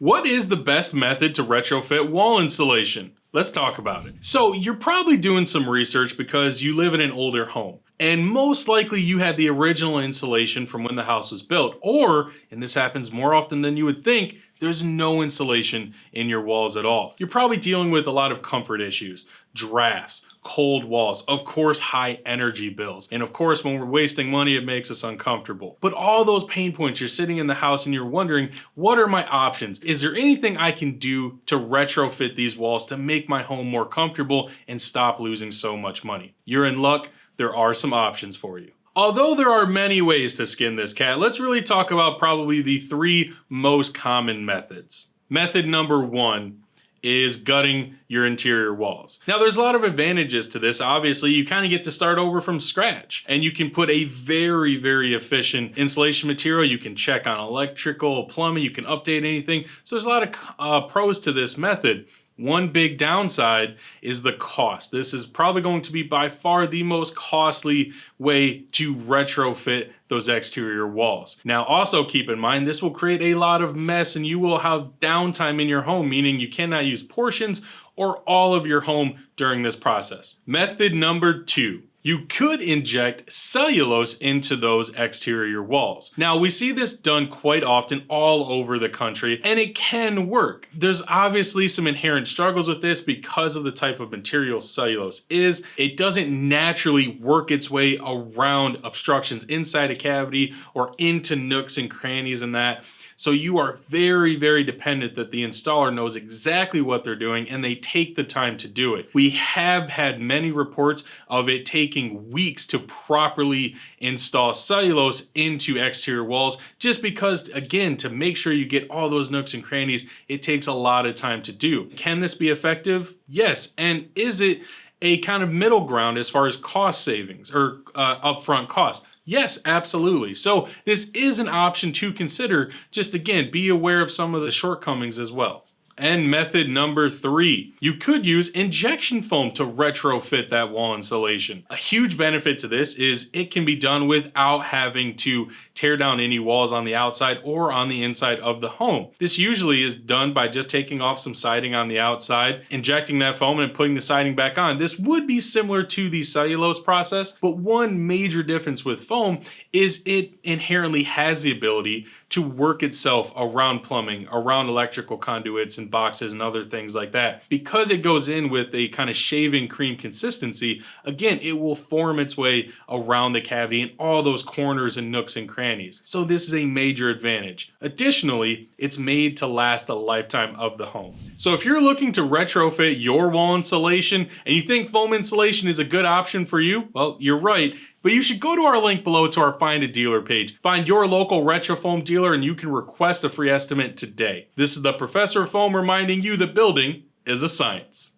What is the best method to retrofit wall insulation? Let's talk about it. So you're probably doing some research because you live in an older home. And most likely you had the original insulation from when the house was built. Or, and this happens more often than you would think, there's no insulation in your walls at all. You're probably dealing with a lot of comfort issues, drafts, cold walls, of course high energy bills. And of course when we're wasting money it makes us uncomfortable. But all those pain points, you're sitting in the house and you're wondering, what are my options? Is there anything I can do to retrofit these walls to make my home more comfortable and stop losing so much money? You're in luck, there are some options for you. Although there are many ways to skin this cat, let's really talk about probably the 3 most common methods. Method number 1 is gutting your interior walls. Now there's a lot of advantages to this. Obviously you kind of get to start over from scratch and you can put a very, very efficient insulation material. You can check on electrical, plumbing, you can update anything. So there's a lot of pros to this method. One big downside is the cost. This is probably going to be by far the most costly way to retrofit those exterior walls. Now also keep in mind this will create a lot of mess and you will have downtime in your home, meaning you cannot use portions or all of your home during this process. Method number 2. You could inject cellulose into those exterior walls. Now we see this done quite often all over the country and it can work. There's obviously some inherent struggles with this because of the type of material cellulose is. It doesn't naturally work its way around obstructions inside a cavity or into nooks and crannies and that. So you are very, very dependent that the installer knows exactly what they're doing and they take the time to do it. We have had many reports of it taking weeks to properly install cellulose into exterior walls just because, again, to make sure you get all those nooks and crannies, it takes a lot of time to do. Can this be effective? Yes. And is it a kind of middle ground as far as cost savings or upfront cost? Yes, absolutely. So this is an option to consider. Just again, be aware of some of the shortcomings as well. And method number 3, you could use injection foam to retrofit that wall insulation. A huge benefit to this is it can be done without having to tear down any walls on the outside or on the inside of the home. This usually is done by just taking off some siding on the outside, injecting that foam and putting the siding back on. This would be similar to the cellulose process, but one major difference with foam is it inherently has the ability to work itself around plumbing, around electrical conduits and boxes and other things like that. Because it goes in with a kind of shaving cream consistency, again, it will form its way around the cavity and all those corners and nooks and crannies. So this is a major advantage. Additionally, it's made to last the lifetime of the home. So if you're looking to retrofit your wall insulation and you think foam insulation is a good option for you, well, you're right. But you should go to our link below to our Find a Dealer page. Find your local RetroFoam dealer and you can request a free estimate today. This is the Professor of Foam reminding you that building is a science.